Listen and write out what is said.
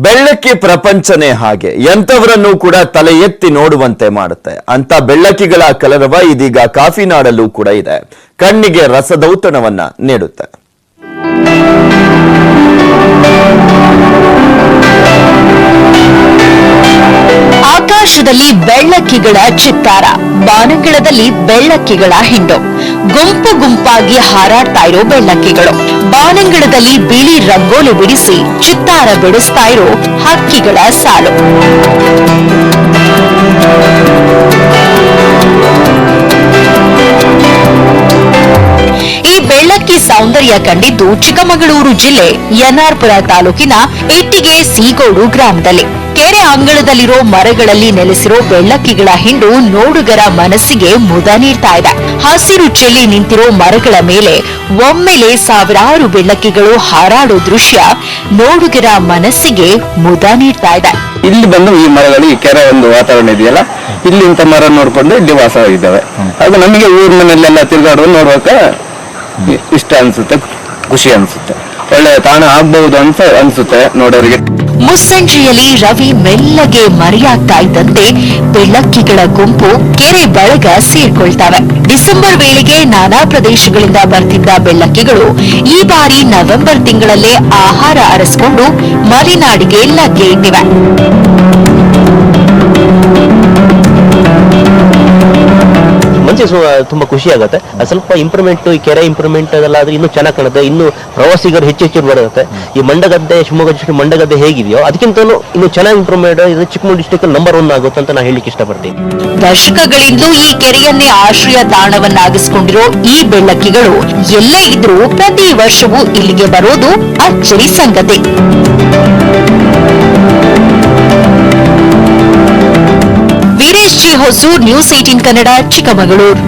ಬೆಳ್ಳಕ್ಕಿ ಪ್ರಪಂಚನೇ ಹಾಗೆ ಎಂತವರನ್ನು ಕೂಡ ತಲೆ ಎತ್ತಿ ನೋಡುವಂತೆ ಮಾಡುತ್ತೆ ಅಂತ ಬೆಳ್ಳಕ್ಕಿಗಳ ಕಲರವ ಇದೀಗ ಕಾಫಿನಾಡಲ್ಲೂ ಕೂಡ ಇದೆ. ಕಣ್ಣಿಗೆ ರಸದೌತಣವನ್ನ ನೀಡುತ್ತೆ. ಆಕಾಶದಲ್ಲಿ ಬೆಳ್ಳಕ್ಕಿಗಳ ಚಿತ್ತಾರ, ಬಾನಂಗಳದಲ್ಲಿ ಬೆಳ್ಳಕ್ಕಿಗಳ ಹಿಂಡು, ಗುಂಪು ಗುಂಪಾಗಿ ಹಾರಾಡ್ತಾ ಇರೋ ಬೆಳ್ಳಕ್ಕಿಗಳು, ಬಾನಂಗಳದಲ್ಲಿ ಬಿಳಿ ರಂಗೋಲಿ ಬಿಡಿಸಿ ಚಿತ್ತಾರ ಬಿಡಿಸ್ತಾ ಇರೋ ಹಕ್ಕಿಗಳ ಸಾಲು. ಈ ಬೆಳ್ಳಕ್ಕಿ ಸೌಂದರ್ಯ ಕಂಡಿದ್ದು ಚಿಕ್ಕಮಗಳೂರು ಜಿಲ್ಲೆ ಎನ್ಆರ್ಪುರ ತಾಲೂಕಿನ ಇಟ್ಟಿಗೆ ಸೀಗೋಡು ಗ್ರಾಮದಲ್ಲಿ. ಕೆರೆ ಅಂಗಳದಲ್ಲಿರೋ ಮರಗಳಲ್ಲಿ ನೆಲೆಸಿರೋ ಬೆಳ್ಳಕ್ಕಿಗಳ ಹಿಂಡು ನೋಡುಗರ ಮನಸ್ಸಿಗೆ ಮುದ ನೀಡ್ತಾ ಇದೆ. ಹಸಿರು ಚೆಲ್ಲಿ ನಿಂತಿರೋ ಮರಗಳ ಮೇಲೆ ಒಮ್ಮೆಲೆ ಸಾವಿರಾರು ಬೆಳ್ಳಕ್ಕಿಗಳು ಹಾರಾಡೋ ದೃಶ್ಯ ನೋಡುಗರ ಮನಸ್ಸಿಗೆ ಮುದ ನೀಡ್ತಾ ಇದೆ. ಇಲ್ಲಿ ಬಂದು ಈ ಮರಗಳು, ಈ ಕೆರೆ ಒಂದು ವಾತಾವರಣ ಇದೆಯಲ್ಲ, ಇಲ್ಲಿ ಇಂಥ ಮರ ನೋಡ್ಕೊಂಡು ಇಲ್ಲಿ ವಾಸವಾಗಿದ್ದಾವೆ. ಅದು ನಮಗೆ ಊರಿನಲ್ಲೆಲ್ಲ ತಿರುಗಾಡುವ ನೋಡುವಾಗ ಇಷ್ಟ ಅನ್ಸುತ್ತೆ, ಖುಷಿ ಅನ್ಸುತ್ತೆ, ಒಳ್ಳೆ ತಾಣ ಆಗ್ಬಹುದು ಅಂತ ಅನ್ಸುತ್ತೆ ನೋಡೋರಿಗೆ. ಮುಸ್ಸಂಜೆಯಲ್ಲಿ ರವಿ ಮೆಲ್ಲಗೆ ಮರೆಯಾಗ್ತಾ ಇದ್ದಂತೆ ಬೆಳ್ಳಕ್ಕಿಗಳ ಗುಂಪು ಕೆರೆ ಬಳಗ ಸೇರ್ಕೊಳ್ತವೆ. ಡಿಸೆಂಬರ್ ವೇಳೆಗೆ ನಾನಾ ಪ್ರದೇಶಗಳಿಂದ ಬರ್ತಿದ್ದ ಬೆಳ್ಳಕ್ಕಿಗಳು ಈ ಬಾರಿ ನವೆಂಬರ್ ತಿಂಗಳಲ್ಲೇ ಆಹಾರ ಅರಸಿಕೊಂಡು ಮಲೆನಾಡಿಗೆ ಲಗ್ಗೆ ಇಟ್ಟಿವೆ. ತುಂಬಾ ಖುಷಿ ಆಗುತ್ತೆ. ಸ್ವಲ್ಪ ಇಂಪ್ರೂವ್ಮೆಂಟ್, ಈ ಕೆರೆ ಇಂಪ್ರೂವ್ಮೆಂಟ್ ಅದೆಲ್ಲ ಆದ್ರೆ ಇನ್ನೂ ಚೆನ್ನಾಗಿ ಕಾಣುತ್ತೆ, ಇನ್ನು ಪ್ರವಾಸಿಗರು ಹೆಚ್ಚು ಬರುತ್ತೆ. ಈ ಮಂಡಗದ್ದೆ, ಶಿವಮೊಗ್ಗ ಡಿಸ್ಟ್ರಿಕ್ಟ್ ಮಂಡಗದ್ದೆ ಹೇಗಿದೆಯೋ ಅದಕ್ಕಿಂತಲೂ ಇನ್ನು ಚೆನ್ನಾಗಿ ಇಂಪ್ರೂವ್ಮೆಂಟ್ ಇದು ಚಿಕ್ಕಮಗಳೂರು ಡಿಸ್ಟ್ರಿಕ್ಟ್ ನಂಬರ್ 1 ಆಗುತ್ತೆ ಅಂತ ನಾನು ಹೇಳಲಿಕ್ಕೆ ಇಷ್ಟಪಡ್ತೀನಿ. ದಶಕಗಳಿಂದಲೂ ಈ ಕೆರೆಯನ್ನೇ ಆಶ್ರಯ ತಾಣವನ್ನಾಗಿಸಿಕೊಂಡಿರೋ ಈ ಬೆಳ್ಳಕ್ಕಿಗಳು ಎಲ್ಲೇ ಇದ್ರೂ ಪ್ರತಿ ವರ್ಷವೂ ಇಲ್ಲಿಗೆ ಬರೋದು ಅಚ್ಚರಿ ಸಂಗತಿ. Veeresh G Hosur, news 18 Kannada, Chikkamagaluru.